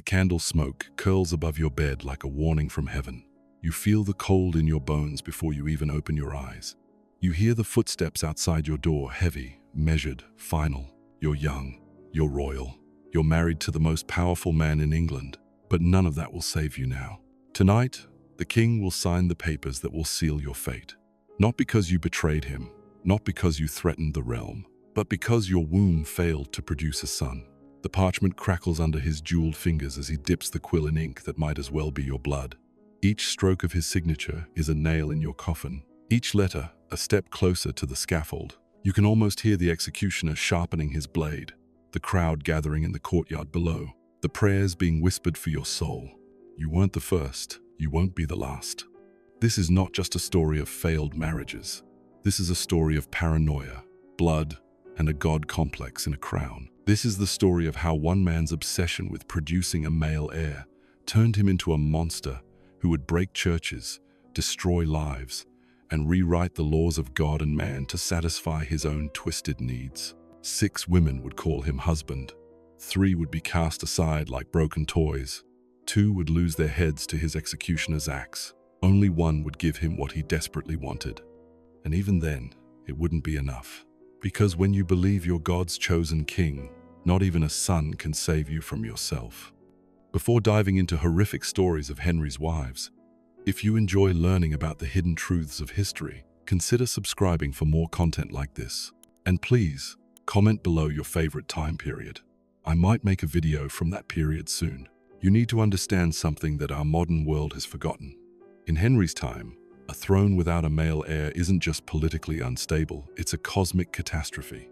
candle smoke curls above your bed like a warning from heaven. You feel the cold in your bones before you even open your eyes. You hear the footsteps outside your door, heavy, measured, final. You're young, you're royal, you're married to the most powerful man in England, but none of that will save you now. Tonight, the king will sign the papers that will seal your fate. Not because you betrayed him, not because you threatened the realm, but because your womb failed to produce a son. The parchment crackles under his jeweled fingers as he dips the quill in ink that might as well be your blood. Each stroke of his signature is a nail in your coffin. Each letter, a step closer to the scaffold. You can almost hear the executioner sharpening his blade, the crowd gathering in the courtyard below, the prayers being whispered for your soul. You weren't the first, you won't be the last. This is not just a story of failed marriages. This is a story of paranoia, blood, and a god complex in a crown. This is the story of how one man's obsession with producing a male heir turned him into a monster who would break churches, destroy lives, and rewrite the laws of God and man to satisfy his own twisted needs. 6 women would call him husband. 3 would be cast aside like broken toys. 2 would lose their heads to his executioner's axe. Only 1 would give him what he desperately wanted. And even then, it wouldn't be enough. Because when you believe you're God's chosen king, not even a son can save you from yourself. Before diving into horrific stories of Henry's wives, if you enjoy learning about the hidden truths of history, consider subscribing for more content like this. And please, comment below your favorite time period. I might make a video from that period soon. You need to understand something that our modern world has forgotten. In Henry's time, a throne without a male heir isn't just politically unstable, it's a cosmic catastrophe.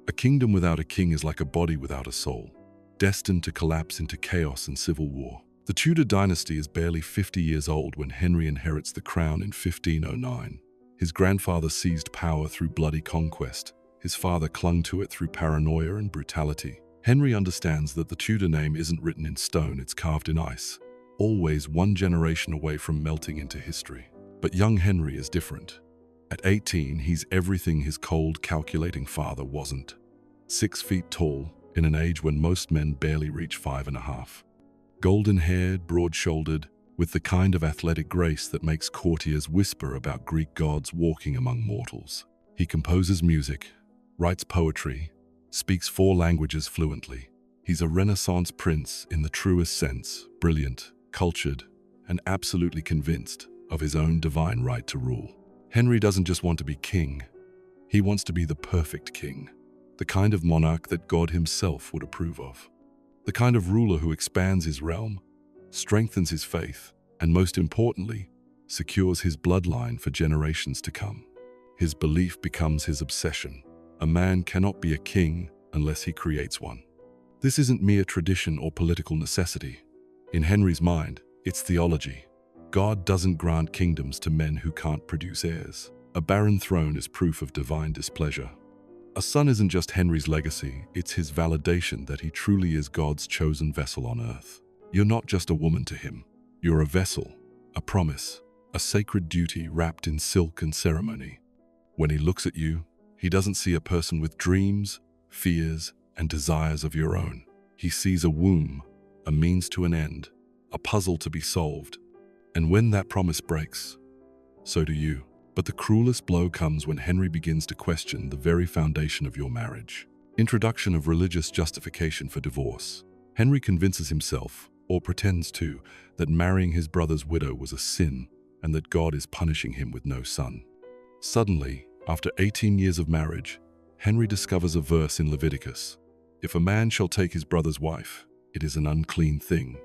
A kingdom without a king is like a body without a soul, destined to collapse into chaos and civil war. The Tudor dynasty is barely 50 years old when Henry inherits the crown in 1509. His grandfather seized power through bloody conquest. His father clung to it through paranoia and brutality. Henry understands that the Tudor name isn't written in stone, it's carved in ice, always one generation away from melting into history. But young Henry is different. At 18, he's everything his cold, calculating father wasn't. 6 feet tall, in an age when most men barely reach 5.5. Golden-haired, broad-shouldered, with the kind of athletic grace that makes courtiers whisper about Greek gods walking among mortals. He composes music, writes poetry, speaks 4 languages fluently. He's a Renaissance prince in the truest sense, brilliant, cultured, and absolutely convinced of his own divine right to rule. Henry doesn't just want to be king, he wants to be the perfect king, the kind of monarch that God himself would approve of, the kind of ruler who expands his realm, strengthens his faith, and most importantly, secures his bloodline for generations to come. His belief becomes his obsession. A man cannot be a king unless he creates one. This isn't mere tradition or political necessity. In Henry's mind, it's theology. God doesn't grant kingdoms to men who can't produce heirs. A barren throne is proof of divine displeasure. A son isn't just Henry's legacy, it's his validation that he truly is God's chosen vessel on earth. You're not just a woman to him. You're a vessel, a promise, a sacred duty wrapped in silk and ceremony. When he looks at you, he doesn't see a person with dreams, fears, and desires of your own. He sees a womb, a means to an end, a puzzle to be solved. And when that promise breaks, so do you. But the cruelest blow comes when Henry begins to question the very foundation of your marriage. Introduction of religious justification for divorce. Henry convinces himself, or pretends to, that marrying his brother's widow was a sin and that God is punishing him with no son. Suddenly, after 18 years of marriage, Henry discovers a verse in Leviticus. If a man shall take his brother's wife, it is an unclean thing.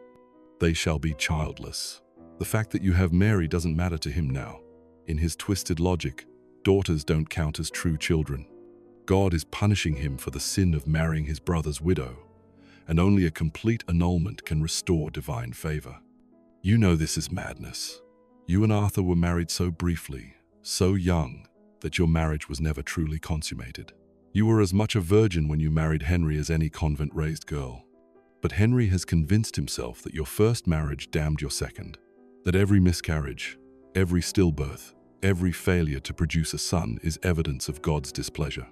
They shall be childless. The fact that you have Mary doesn't matter to him now. In his twisted logic, daughters don't count as true children. God is punishing him for the sin of marrying his brother's widow, and only a complete annulment can restore divine favor. You know this is madness. You and Arthur were married so briefly, so young, that your marriage was never truly consummated. You were as much a virgin when you married Henry as any convent-raised girl. But Henry has convinced himself that your first marriage damned your second, that every miscarriage, every stillbirth, every failure to produce a son is evidence of God's displeasure.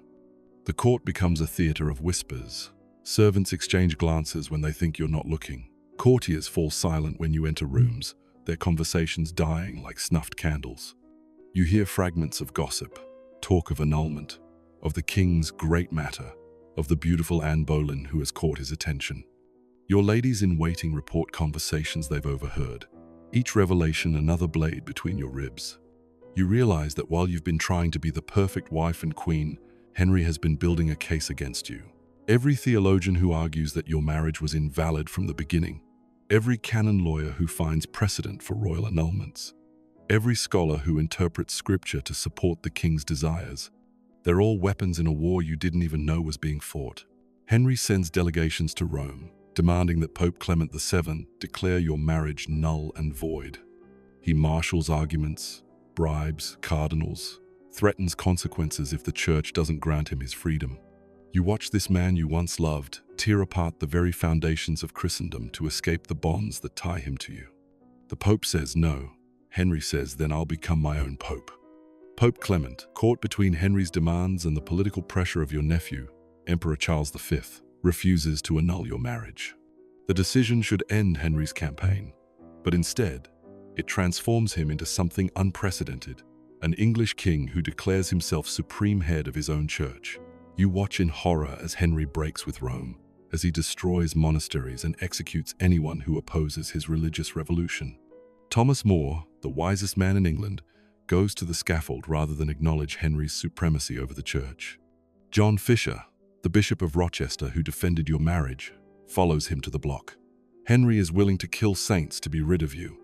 The court becomes a theater of whispers. Servants exchange glances when they think you're not looking. Courtiers fall silent when you enter rooms, their conversations dying like snuffed candles. You hear fragments of gossip, talk of annulment, of the king's great matter, of the beautiful Anne Boleyn who has caught his attention. Your ladies-in-waiting report conversations they've overheard, each revelation another blade between your ribs. You realize that while you've been trying to be the perfect wife and queen, Henry has been building a case against you. Every theologian who argues that your marriage was invalid from the beginning, every canon lawyer who finds precedent for royal annulments, every scholar who interprets scripture to support the king's desires, they're all weapons in a war you didn't even know was being fought. Henry sends delegations to Rome, demanding that Pope Clement VII declare your marriage null and void. He marshals arguments, bribes cardinals, threatens consequences if the church doesn't grant him his freedom. You watch this man you once loved tear apart the very foundations of Christendom to escape the bonds that tie him to you. The Pope says no. Henry says, then I'll become my own Pope. Pope Clement, caught between Henry's demands and the political pressure of your nephew, Emperor Charles V, refuses to annul your marriage. The decision should end Henry's campaign, but instead, it transforms him into something unprecedented, an English king who declares himself supreme head of his own church. You watch in horror as Henry breaks with Rome, as he destroys monasteries and executes anyone who opposes his religious revolution. Thomas More, the wisest man in England, goes to the scaffold rather than acknowledge Henry's supremacy over the church. John Fisher, the Bishop of Rochester who defended your marriage, follows him to the block. Henry is willing to kill saints to be rid of you.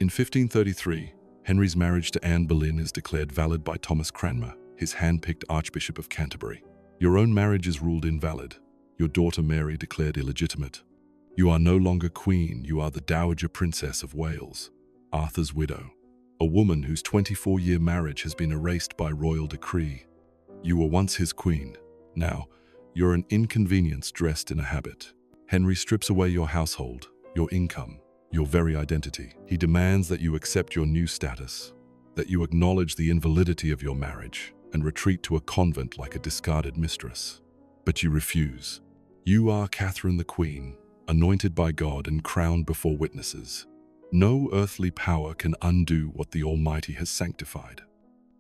In 1533, Henry's marriage to Anne Boleyn is declared valid by Thomas Cranmer, his hand-picked Archbishop of Canterbury. Your own marriage is ruled invalid, your daughter Mary declared illegitimate. You are no longer queen, you are the Dowager Princess of Wales, Arthur's widow, a woman whose 24-year marriage has been erased by royal decree. You were once his queen. Now, you're an inconvenience dressed in a habit. Henry strips away your household, your income, your very identity. He demands that you accept your new status, that you acknowledge the invalidity of your marriage and retreat to a convent like a discarded mistress. But you refuse. You are Catherine the Queen, anointed by God and crowned before witnesses. No earthly power can undo what the Almighty has sanctified.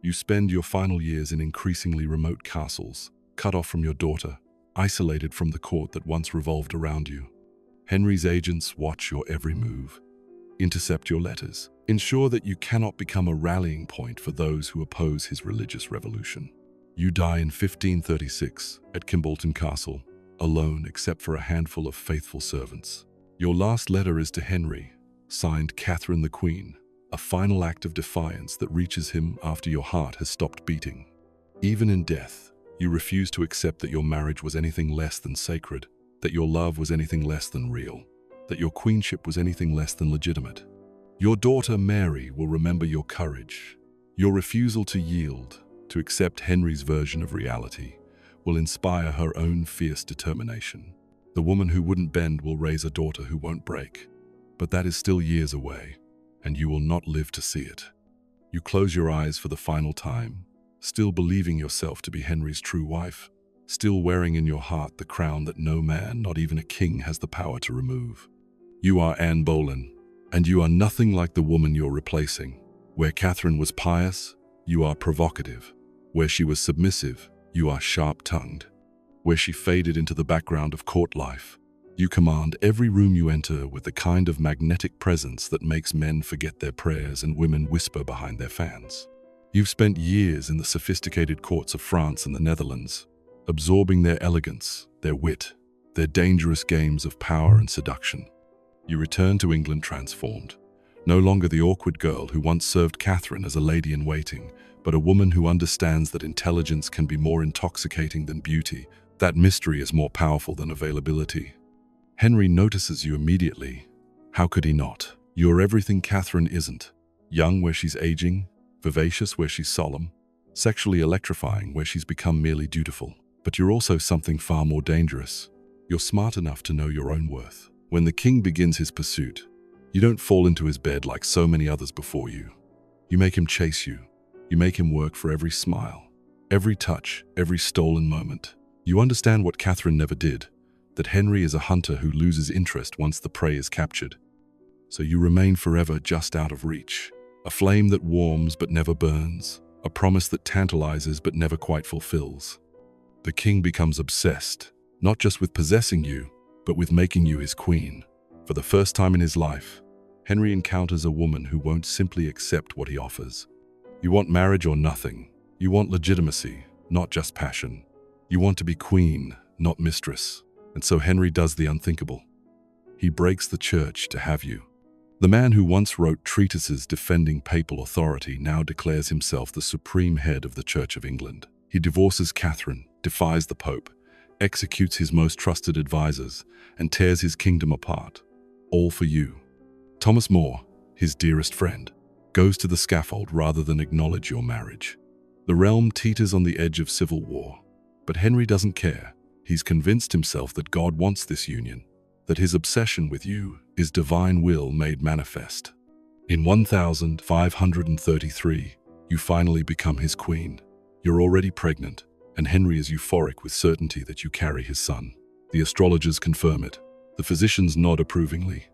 You spend your final years in increasingly remote castles, cut off from your daughter, isolated from the court that once revolved around you. Henry's agents watch your every move, intercept your letters, ensure that you cannot become a rallying point for those who oppose his religious revolution. You die in 1536 at Kimbolton Castle, alone except for a handful of faithful servants. Your last letter is to Henry, signed Catherine the Queen, a final act of defiance that reaches him after your heart has stopped beating. Even in death, you refuse to accept that your marriage was anything less than sacred, that your love was anything less than real, that your queenship was anything less than legitimate. Your daughter Mary will remember your courage. Your refusal to yield, to accept Henry's version of reality, will inspire her own fierce determination. The woman who wouldn't bend will raise a daughter who won't break. But that is still years away, and you will not live to see it. You close your eyes for the final time, still believing yourself to be Henry's true wife, still wearing in your heart the crown that no man, not even a king, has the power to remove. You are Anne Boleyn, and you are nothing like the woman you're replacing. Where Catherine was pious, you are provocative. Where she was submissive, you are sharp-tongued. Where she faded into the background of court life, you command every room you enter with the kind of magnetic presence that makes men forget their prayers and women whisper behind their fans. You've spent years in the sophisticated courts of France and the Netherlands, absorbing their elegance, their wit, their dangerous games of power and seduction. You return to England transformed, no longer the awkward girl who once served Catherine as a lady-in-waiting, but a woman who understands that intelligence can be more intoxicating than beauty, that mystery is more powerful than availability. Henry notices you immediately. How could he not? You're everything Catherine isn't. Young where she's aging, vivacious where she's solemn, sexually electrifying where she's become merely dutiful. But you're also something far more dangerous. You're smart enough to know your own worth. When the king begins his pursuit, you don't fall into his bed like so many others before you. You make him chase you. You make him work for every smile, every touch, every stolen moment. You understand what Catherine never did, that Henry is a hunter who loses interest once the prey is captured. So you remain forever just out of reach. A flame that warms but never burns. A promise that tantalizes but never quite fulfills. The king becomes obsessed, not just with possessing you, but with making you his queen. For the first time in his life, Henry encounters a woman who won't simply accept what he offers. You want marriage or nothing. You want legitimacy, not just passion. You want to be queen, not mistress. And so Henry does the unthinkable. He breaks the church to have you. The man who once wrote treatises defending papal authority now declares himself the supreme head of the Church of England. He divorces Catherine, defies the Pope, executes his most trusted advisors, and tears his kingdom apart. All for you. Thomas More, his dearest friend, goes to the scaffold rather than acknowledge your marriage. The realm teeters on the edge of civil war. But Henry doesn't care. He's convinced himself that God wants this union, that his obsession with you is divine will made manifest. In 1533, you finally become his queen. You're already pregnant, and Henry is euphoric with certainty that you carry his son. The astrologers confirm it. The physicians nod approvingly.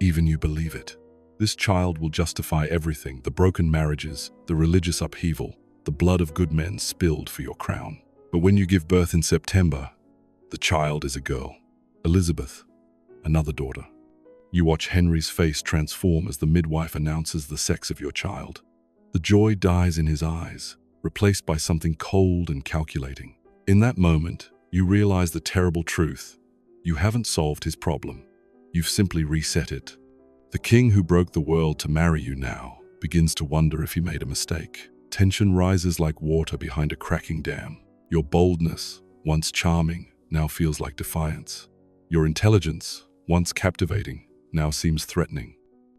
Even you believe it. This child will justify everything, the broken marriages, the religious upheaval, the blood of good men spilled for your crown. But when you give birth in September, the child is a girl. Elizabeth, another daughter. You watch Henry's face transform as the midwife announces the sex of your child. The joy dies in his eyes, replaced by something cold and calculating. In that moment, you realize the terrible truth. You haven't solved his problem. You've simply reset it. The king who broke the world to marry you now begins to wonder if he made a mistake. Tension rises like water behind a cracking dam. Your boldness, once charming, now feels like defiance. Your intelligence, once captivating, now seems threatening.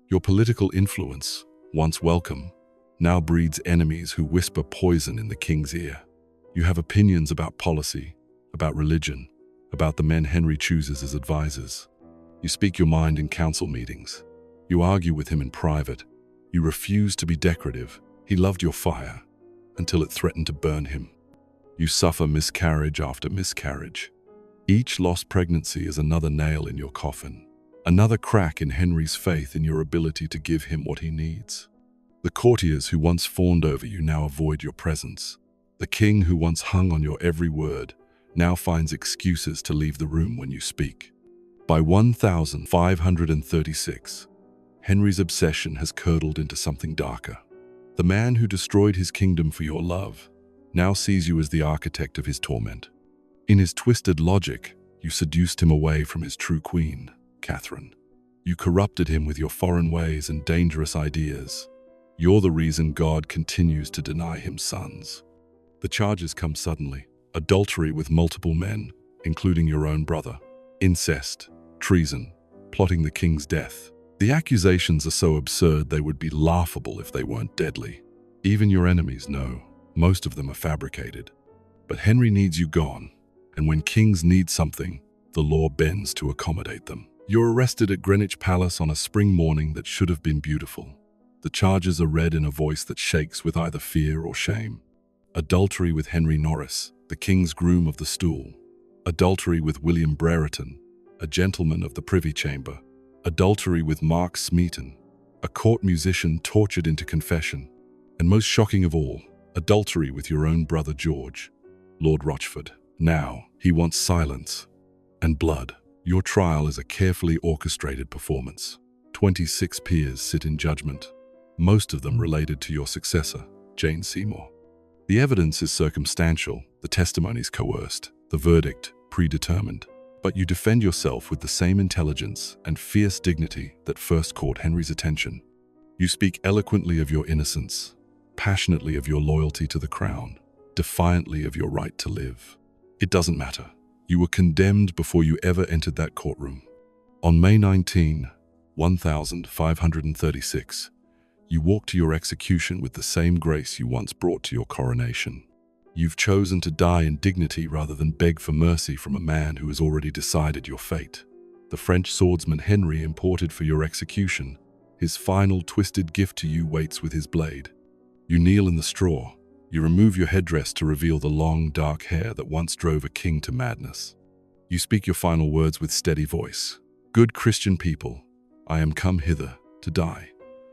Your political influence, once welcome, now breeds enemies who whisper poison in the king's ear. You have opinions about policy, about religion, about the men Henry chooses as advisors. You speak your mind in council meetings. You argue with him in private. You refuse to be decorative. He loved your fire until it threatened to burn him. You suffer miscarriage after miscarriage. Each lost pregnancy is another nail in your coffin, another crack in Henry's faith in your ability to give him what he needs. The courtiers who once fawned over you now avoid your presence. The king who once hung on your every word now finds excuses to leave the room when you speak. By 1536, Henry's obsession has curdled into something darker. The man who destroyed his kingdom for your love now sees you as the architect of his torment. In his twisted logic, you seduced him away from his true queen, Catherine. You corrupted him with your foreign ways and dangerous ideas. You're the reason God continues to deny him sons. The charges come suddenly. Adultery with multiple men, including your own brother. Incest, treason, plotting the king's death. The accusations are so absurd they would be laughable if they weren't deadly. Even your enemies know. Most of them are fabricated. But Henry needs you gone. And when kings need something, the law bends to accommodate them. You're arrested at Greenwich Palace on a spring morning that should have been beautiful. The charges are read in a voice that shakes with either fear or shame. Adultery with Henry Norris, the king's groom of the stool. Adultery with William Brereton, a gentleman of the Privy Chamber. Adultery with Mark Smeaton, a court musician tortured into confession. And most shocking of all, adultery with your own brother George, Lord Rochford. Now, he wants silence and blood. Your trial is a carefully orchestrated performance. 26 peers sit in judgment, most of them related to your successor, Jane Seymour. The evidence is circumstantial, the testimonies coerced, the verdict predetermined. But you defend yourself with the same intelligence and fierce dignity that first caught Henry's attention. You speak eloquently of your innocence, passionately of your loyalty to the crown, defiantly of your right to live. It doesn't matter. You were condemned before you ever entered that courtroom. On May 19, 1536, you walk to your execution with the same grace you once brought to your coronation. You've chosen to die in dignity rather than beg for mercy from a man who has already decided your fate. The French swordsman Henry imported for your execution, his final twisted gift to you waits with his blade. You kneel in the straw. You remove your headdress to reveal the long, dark hair that once drove a king to madness. You speak your final words with steady voice. Good Christian people, I am come hither to die.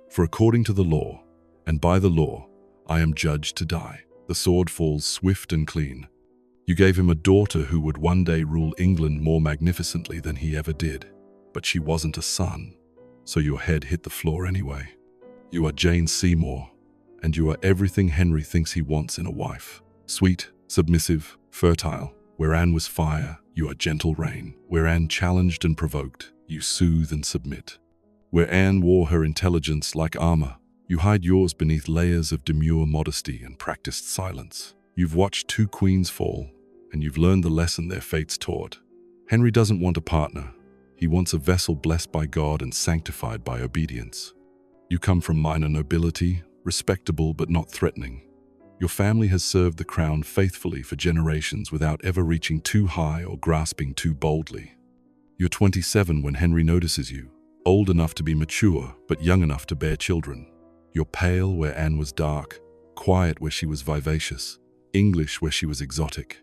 For according to the law, and by the law, I am judged to die. The sword falls swift and clean. You gave him a daughter who would one day rule England more magnificently than he ever did. But she wasn't a son, so your head hit the floor anyway. You are Jane Seymour, and you are everything Henry thinks he wants in a wife. Sweet, submissive, fertile. Where Anne was fire, you are gentle rain. Where Anne challenged and provoked, you soothe and submit. Where Anne wore her intelligence like armor, you hide yours beneath layers of demure modesty and practiced silence. You've watched two queens fall, and you've learned the lesson their fates taught. Henry doesn't want a partner. He wants a vessel blessed by God and sanctified by obedience. You come from minor nobility, respectable but not threatening. Your family has served the crown faithfully for generations without ever reaching too high or grasping too boldly. You're 27 when Henry notices you, old enough to be mature but young enough to bear children. You're pale where Anne was dark, quiet where she was vivacious, English where she was exotic.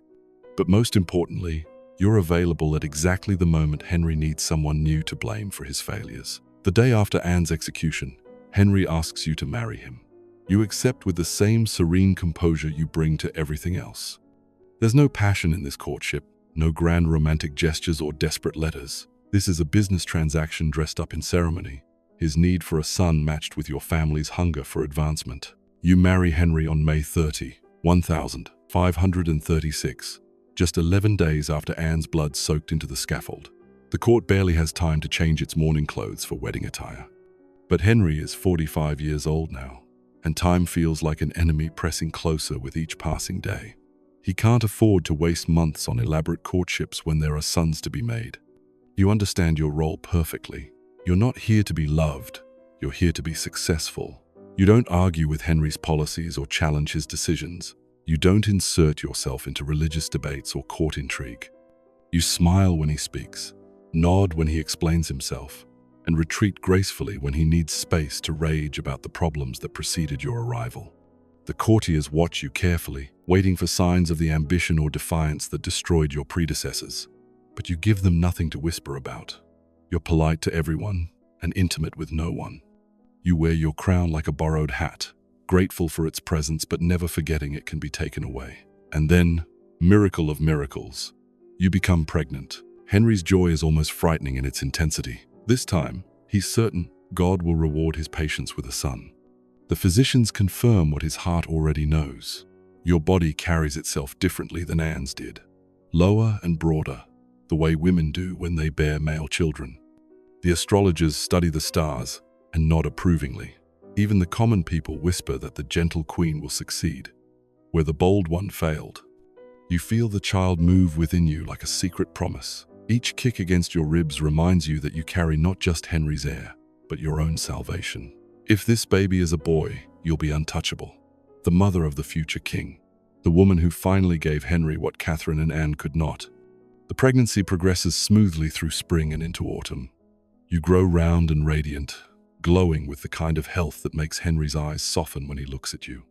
But most importantly, you're available at exactly the moment Henry needs someone new to blame for his failures. The day after Anne's execution, Henry asks you to marry him. You accept with the same serene composure you bring to everything else. There's no passion in this courtship, no grand romantic gestures or desperate letters. This is a business transaction dressed up in ceremony, his need for a son matched with your family's hunger for advancement. You marry Henry on May 30, 1536, just 11 days after Anne's blood soaked into the scaffold. The court barely has time to change its mourning clothes for wedding attire. But Henry is 45 years old now, and time feels like an enemy pressing closer with each passing day. He can't afford to waste months on elaborate courtships when there are sons to be made. You understand your role perfectly. You're not here to be loved, you're here to be successful. You don't argue with Henry's policies or challenge his decisions. You don't insert yourself into religious debates or court intrigue. You smile when he speaks, nod when he explains himself, and retreat gracefully when he needs space to rage about the problems that preceded your arrival. The courtiers watch you carefully, waiting for signs of the ambition or defiance that destroyed your predecessors. But you give them nothing to whisper about. You're polite to everyone and intimate with no one. You wear your crown like a borrowed hat, grateful for its presence but never forgetting it can be taken away. And then, miracle of miracles, you become pregnant. Henry's joy is almost frightening in its intensity. This time, he's certain God will reward his patience with a son. The physicians confirm what his heart already knows. Your body carries itself differently than Anne's did. Lower and broader, the way women do when they bear male children. The astrologers study the stars and nod approvingly. Even the common people whisper that the gentle queen will succeed, where the bold one failed. You feel the child move within you like a secret promise. Each kick against your ribs reminds you that you carry not just Henry's heir, but your own salvation. If this baby is a boy, you'll be untouchable. The mother of the future king. The woman who finally gave Henry what Catherine and Anne could not. The pregnancy progresses smoothly through spring and into autumn. You grow round and radiant, glowing with the kind of health that makes Henry's eyes soften when he looks at you.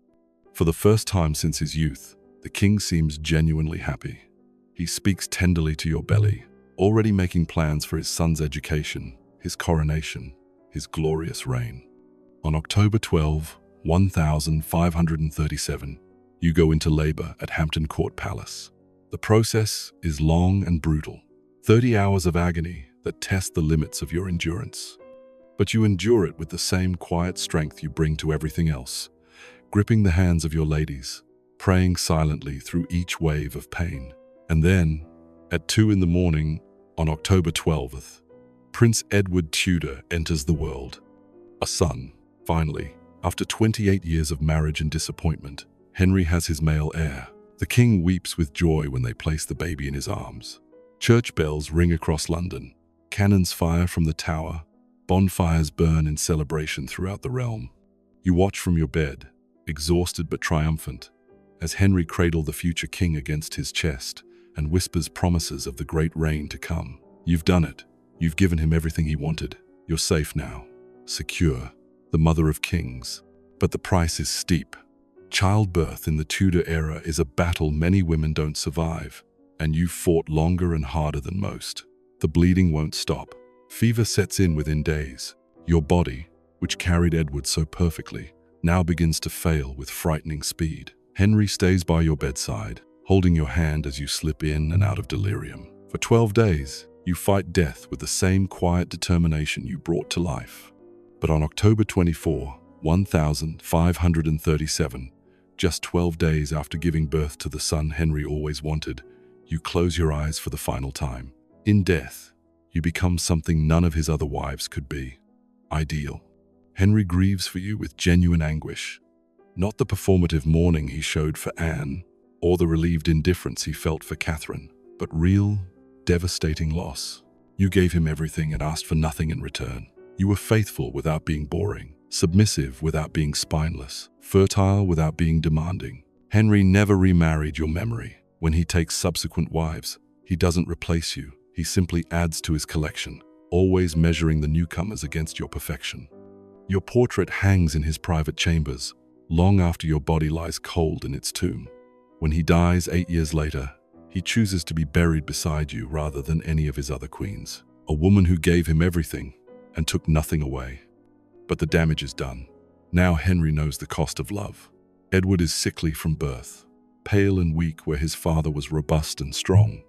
For the first time since his youth, the king seems genuinely happy. He speaks tenderly to your belly, already making plans for his son's education, his coronation, his glorious reign. On October 12, 1537, you go into labor at Hampton Court Palace. The process is long and brutal, 30 hours of agony that test the limits of your endurance. But you endure it with the same quiet strength you bring to everything else, gripping the hands of your ladies, praying silently through each wave of pain. And then, at 2 in the morning, on October 12th, Prince Edward Tudor enters the world. A son, finally. After 28 years of marriage and disappointment, Henry has his male heir. The king weeps with joy when they place the baby in his arms. Church bells ring across London. Cannons fire from the tower. Bonfires burn in celebration throughout the realm. You watch from your bed, exhausted but triumphant, as Henry cradles the future king against his chest and whispers promises of the great reign to come. You've done it. You've given him everything he wanted. You're safe now, secure, the mother of kings. But the price is steep. Childbirth in the Tudor era is a battle many women don't survive. and you've fought longer and harder than most. The bleeding won't stop. Fever sets in within days. Your body, which carried Edward so perfectly, now begins to fail with frightening speed. Henry stays by your bedside, holding your hand as you slip in and out of delirium. For 12 days, you fight death with the same quiet determination you brought to life. But on October 24, 1537, just 12 days after giving birth to the son Henry always wanted, you close your eyes for the final time. In death, you become something none of his other wives could be: ideal. Henry grieves for you with genuine anguish, not the performative mourning he showed for Anne or the relieved indifference he felt for Catherine, but real, devastating loss. You gave him everything and asked for nothing in return. You were faithful without being boring, submissive without being spineless, fertile without being demanding. Henry never remarried your memory. When he takes subsequent wives, he doesn't replace you. He simply adds to his collection, always measuring the newcomers against your perfection. Your portrait hangs in his private chambers, long after your body lies cold in its tomb. When he dies 8 years later, he chooses to be buried beside you rather than any of his other queens. A woman who gave him everything and took nothing away. But the damage is done. Now Henry knows the cost of love. Edward is sickly from birth, pale and weak where his father was robust and strong.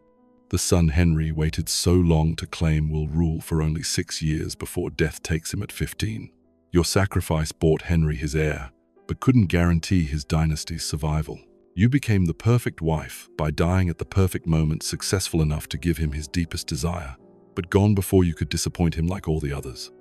The son Henry waited so long to claim will rule for only 6 years before death takes him at 15. Your sacrifice bought Henry his heir, but couldn't guarantee his dynasty's survival. You became the perfect wife by dying at the perfect moment, successful enough to give him his deepest desire, but gone before you could disappoint him like all the others.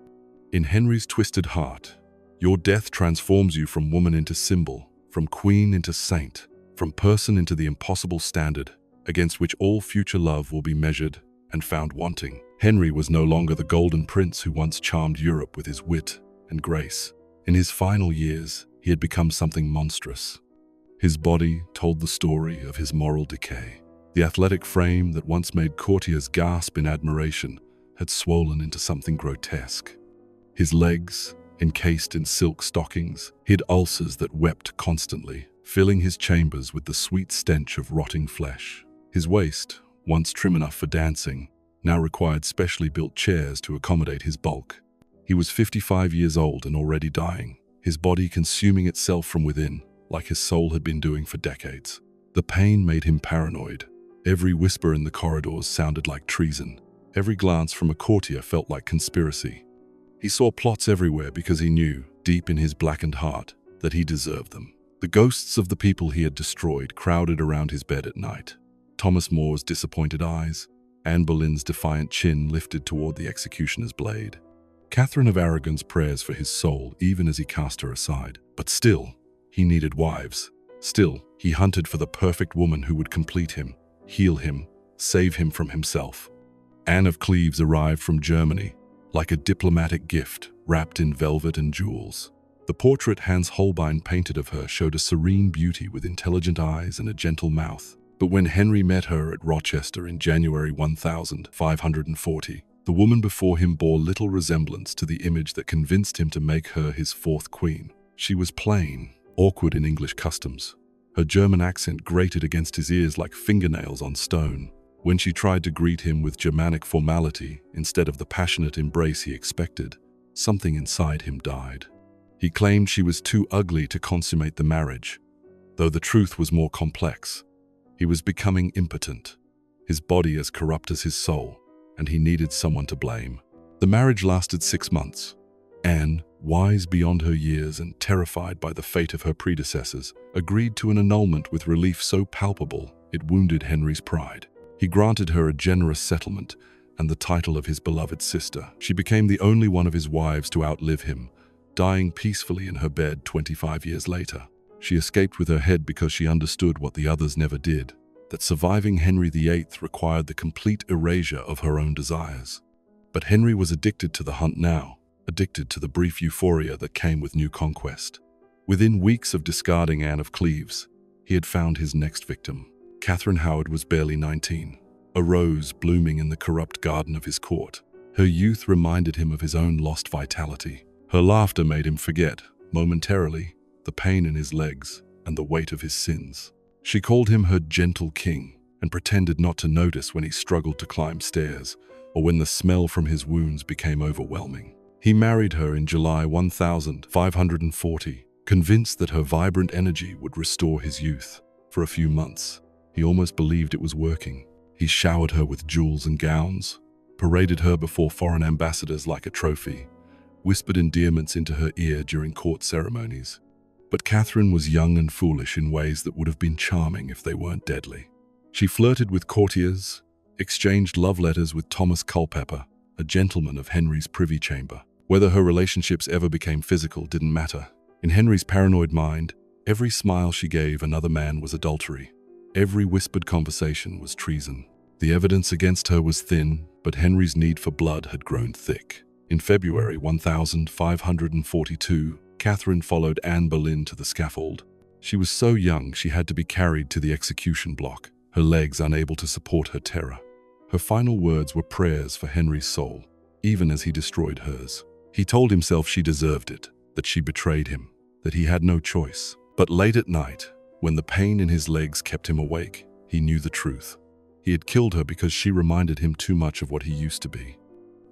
In Henry's twisted heart, your death transforms you from woman into symbol, from queen into saint, from person into the impossible standard against which all future love will be measured and found wanting. Henry was no longer the golden prince who once charmed Europe with his wit and grace. In his final years, he had become something monstrous. His body told the story of his moral decay. The athletic frame that once made courtiers gasp in admiration had swollen into something grotesque. His legs, encased in silk stockings, hid ulcers that wept constantly, filling his chambers with the sweet stench of rotting flesh. His waist, once trim enough for dancing, now required specially built chairs to accommodate his bulk. He was 55 years old and already dying, his body consuming itself from within, like his soul had been doing for decades. The pain made him paranoid. Every whisper in the corridors sounded like treason. Every glance from a courtier felt like conspiracy. He saw plots everywhere because he knew, deep in his blackened heart, that he deserved them. The ghosts of the people he had destroyed crowded around his bed at night. Thomas More's disappointed eyes, Anne Boleyn's defiant chin lifted toward the executioner's blade. Catherine of Aragon's prayers for his soul even as he cast her aside. But still, he needed wives. Still, he hunted for the perfect woman who would complete him, heal him, save him from himself. Anne of Cleves arrived from Germany, like a diplomatic gift wrapped in velvet and jewels. The portrait Hans Holbein painted of her showed a serene beauty with intelligent eyes and a gentle mouth. But when Henry met her at Rochester in January 1540, the woman before him bore little resemblance to the image that convinced him to make her his fourth queen. She was plain, awkward in English customs. Her German accent grated against his ears like fingernails on stone. When she tried to greet him with Germanic formality instead of the passionate embrace he expected, something inside him died. He claimed she was too ugly to consummate the marriage, though the truth was more complex. He was becoming impotent, his body as corrupt as his soul, and he needed someone to blame. The marriage lasted 6 months. Anne, wise beyond her years and terrified by the fate of her predecessors, agreed to an annulment with relief so palpable it wounded Henry's pride. He granted her a generous settlement and the title of his beloved sister. She became the only one of his wives to outlive him, dying peacefully in her bed 25 years later. She escaped with her head because she understood what the others never did, that surviving Henry VIII required the complete erasure of her own desires. But Henry was addicted to the hunt now, addicted to the brief euphoria that came with new conquest. Within weeks of discarding Anne of Cleves, he had found his next victim. Catherine Howard was barely 19, a rose blooming in the corrupt garden of his court. Her youth reminded him of his own lost vitality. Her laughter made him forget, momentarily, the pain in his legs and the weight of his sins. She called him her gentle king, and pretended not to notice when he struggled to climb stairs or when the smell from his wounds became overwhelming. He married her in July 1540, convinced that her vibrant energy would restore his youth. For a few months, he almost believed it was working. He showered her with jewels and gowns, paraded her before foreign ambassadors like a trophy, whispered endearments into her ear during court ceremonies. But Catherine was young and foolish in ways that would have been charming if they weren't deadly. She flirted with courtiers, exchanged love letters with Thomas Culpeper, a gentleman of Henry's privy chamber. Whether her relationships ever became physical didn't matter. In Henry's paranoid mind, every smile she gave another man was adultery. Every whispered conversation was treason. The evidence against her was thin, but Henry's need for blood had grown thick. In February 1542, Catherine followed Anne Boleyn to the scaffold. She was so young she had to be carried to the execution block, her legs unable to support her terror. Her final words were prayers for Henry's soul, even as he destroyed hers. He told himself she deserved it, that she betrayed him, that he had no choice. But late at night, when the pain in his legs kept him awake, he knew the truth. He had killed her because she reminded him too much of what he used to be.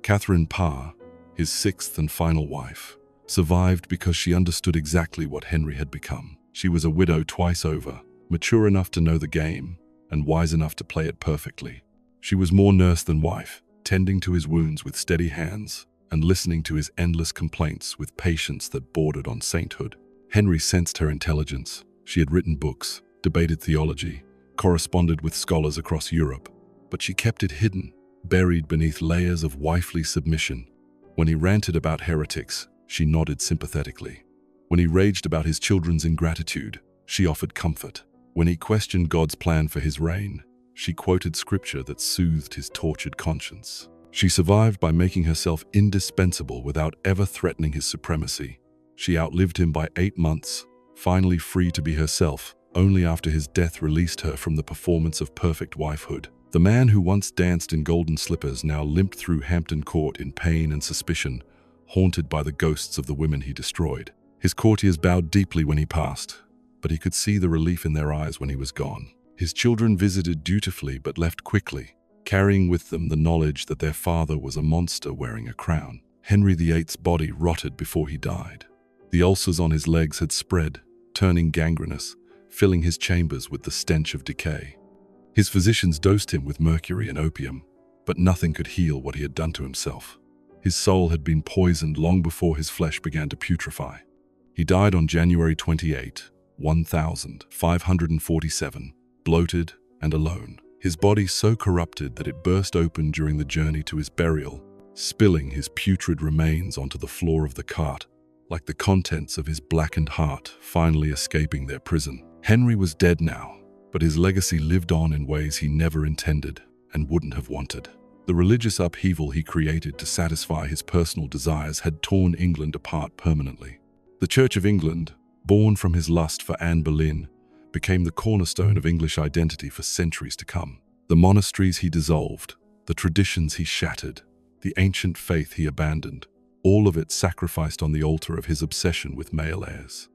Catherine Parr, his sixth and final wife, survived because she understood exactly what Henry had become. She was a widow twice over, mature enough to know the game, and wise enough to play it perfectly. She was more nurse than wife, tending to his wounds with steady hands, and listening to his endless complaints with patience that bordered on sainthood. Henry sensed her intelligence. She had written books, debated theology, corresponded with scholars across Europe, but she kept it hidden, buried beneath layers of wifely submission. When he ranted about heretics, she nodded sympathetically. When he raged about his children's ingratitude, she offered comfort. When he questioned God's plan for his reign, she quoted scripture that soothed his tortured conscience. She survived by making herself indispensable without ever threatening his supremacy. She outlived him by 8 months, finally free to be herself. Only after his death released her from the performance of perfect wifehood. The man who once danced in golden slippers now limped through Hampton Court in pain and suspicion, haunted by the ghosts of the women he destroyed. His courtiers bowed deeply when he passed, but he could see the relief in their eyes when he was gone. His children visited dutifully but left quickly, carrying with them the knowledge that their father was a monster wearing a crown. Henry VIII's body rotted before he died. The ulcers on his legs had spread, turning gangrenous, filling his chambers with the stench of decay. His physicians dosed him with mercury and opium, but nothing could heal what he had done to himself. His soul had been poisoned long before his flesh began to putrefy. He died on January 28, 1547, bloated and alone. His body so corrupted that it burst open during the journey to his burial, spilling his putrid remains onto the floor of the cart, like the contents of his blackened heart finally escaping their prison. Henry was dead now, but his legacy lived on in ways he never intended and wouldn't have wanted. The religious upheaval he created to satisfy his personal desires had torn England apart permanently. The Church of England, born from his lust for Anne Boleyn, became the cornerstone of English identity for centuries to come. The monasteries he dissolved, the traditions he shattered, the ancient faith he abandoned, all of it sacrificed on the altar of his obsession with male heirs.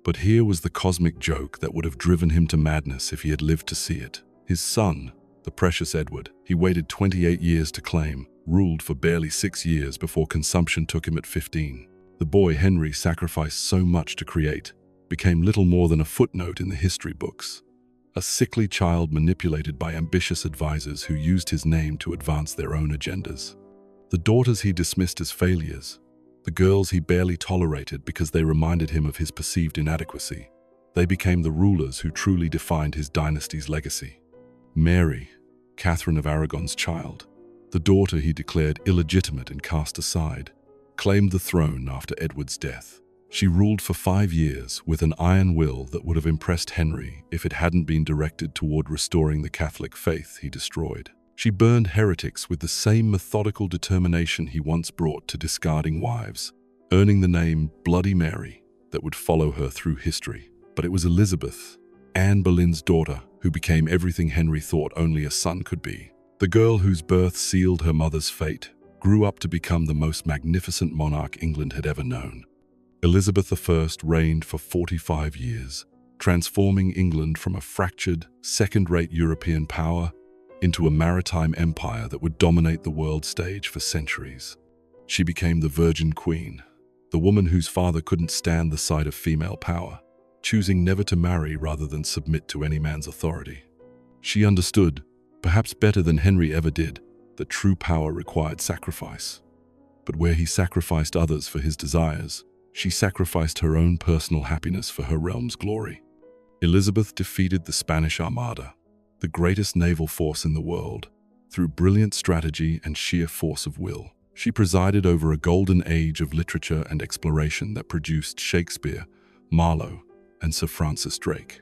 But here was the cosmic joke that would have driven him to madness if he had lived to see it. His son, the precious Edward, he waited 28 years to claim, ruled for barely 6 years before consumption took him at 15. The boy Henry sacrificed so much to create became little more than a footnote in the history books, a sickly child manipulated by ambitious advisors who used his name to advance their own agendas. The daughters he dismissed as failures, the girls he barely tolerated because they reminded him of his perceived inadequacy, they became the rulers who truly defined his dynasty's legacy. Mary, Catherine of Aragon's child, the daughter he declared illegitimate and cast aside, claimed the throne after Edward's death. She ruled for 5 years with an iron will that would have impressed Henry if it hadn't been directed toward restoring the Catholic faith he destroyed. She burned heretics with the same methodical determination he once brought to discarding wives, earning the name Bloody Mary that would follow her through history. But it was Elizabeth, Anne Boleyn's daughter, who became everything Henry thought only a son could be. The girl whose birth sealed her mother's fate grew up to become the most magnificent monarch England had ever known. Elizabeth I reigned for 45 years, transforming England from a fractured, second-rate European power into a maritime empire that would dominate the world stage for centuries. She became the Virgin Queen, the woman whose father couldn't stand the sight of female power, choosing never to marry rather than submit to any man's authority. She understood, perhaps better than Henry ever did, that true power required sacrifice. But where he sacrificed others for his desires, she sacrificed her own personal happiness for her realm's glory. Elizabeth defeated the Spanish Armada, the greatest naval force in the world, through brilliant strategy and sheer force of will. She presided over a golden age of literature and exploration that produced Shakespeare, Marlowe, and Sir Francis Drake.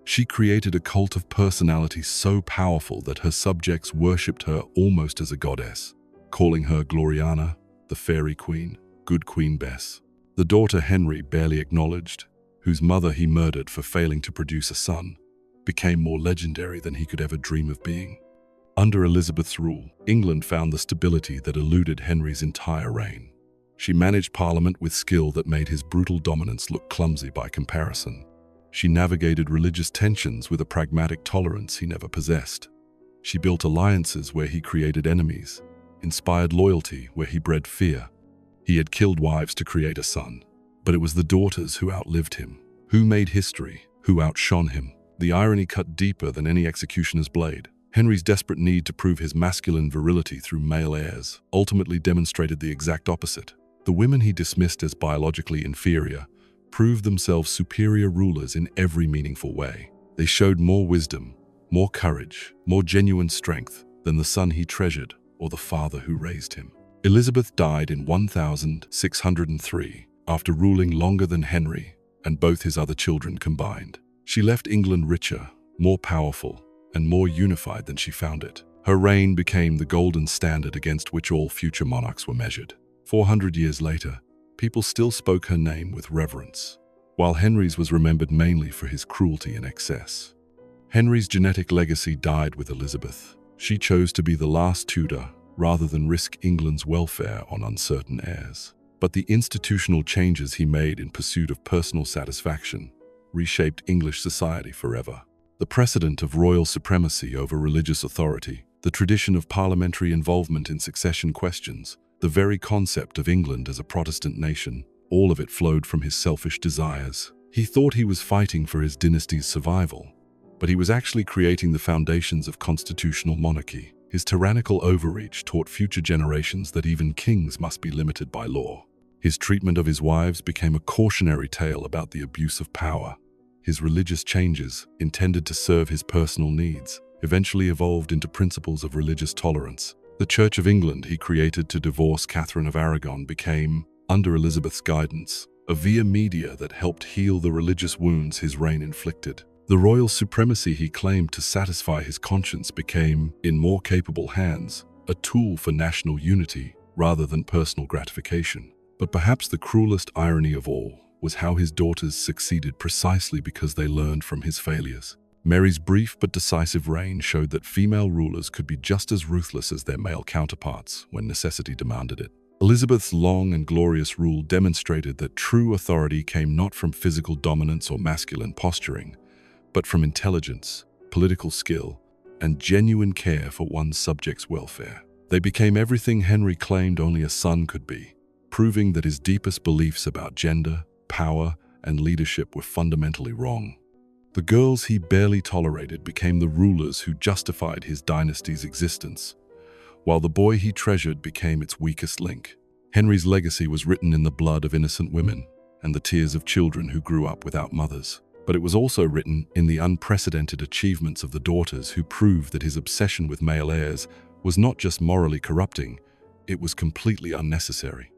She created a cult of personality so powerful that her subjects worshipped her almost as a goddess, calling her Gloriana, the Fairy Queen, Good Queen Bess. The daughter Henry barely acknowledged, whose mother he murdered for failing to produce a son, became more legendary than he could ever dream of being. Under Elizabeth's rule, England found the stability that eluded Henry's entire reign. She managed Parliament with skill that made his brutal dominance look clumsy by comparison. She navigated religious tensions with a pragmatic tolerance he never possessed. She built alliances where he created enemies, inspired loyalty where he bred fear. He had killed wives to create a son, but it was the daughters who outlived him, who made history, who outshone him. The irony cut deeper than any executioner's blade. Henry's desperate need to prove his masculine virility through male heirs ultimately demonstrated the exact opposite. The women he dismissed as biologically inferior proved themselves superior rulers in every meaningful way. They showed more wisdom, more courage, more genuine strength than the son he treasured or the father who raised him. Elizabeth died in 1603 after ruling longer than Henry and both his other children combined. She left England richer, more powerful, and more unified than she found it. Her reign became the golden standard against which all future monarchs were measured. 400 years later, people still spoke her name with reverence, while Henry's was remembered mainly for his cruelty and excess. Henry's genetic legacy died with Elizabeth. She chose to be the last Tudor rather than risk England's welfare on uncertain heirs. But the institutional changes he made in pursuit of personal satisfaction reshaped English society forever. The precedent of royal supremacy over religious authority, the tradition of parliamentary involvement in succession questions, the very concept of England as a Protestant nation, all of it flowed from his selfish desires. He thought he was fighting for his dynasty's survival, but he was actually creating the foundations of constitutional monarchy. His tyrannical overreach taught future generations that even kings must be limited by law. His treatment of his wives became a cautionary tale about the abuse of power. His religious changes, intended to serve his personal needs, eventually evolved into principles of religious tolerance. The Church of England he created to divorce Catherine of Aragon became, under Elizabeth's guidance, a via media that helped heal the religious wounds his reign inflicted. The royal supremacy he claimed to satisfy his conscience became, in more capable hands, a tool for national unity rather than personal gratification. But perhaps the cruelest irony of all was how his daughters succeeded precisely because they learned from his failures. Mary's brief but decisive reign showed that female rulers could be just as ruthless as their male counterparts when necessity demanded it. Elizabeth's long and glorious rule demonstrated that true authority came not from physical dominance or masculine posturing, but from intelligence, political skill, and genuine care for one's subjects' welfare. They became everything Henry claimed only a son could be, proving that his deepest beliefs about gender, power, and leadership were fundamentally wrong. The girls he barely tolerated became the rulers who justified his dynasty's existence, while the boy he treasured became its weakest link. Henry's legacy was written in the blood of innocent women and the tears of children who grew up without mothers. But it was also written in the unprecedented achievements of the daughters who proved that his obsession with male heirs was not just morally corrupting, it was completely unnecessary.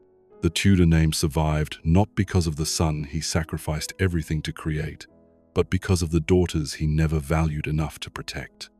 The Tudor name survived not because of the son he sacrificed everything to create, but because of the daughters he never valued enough to protect.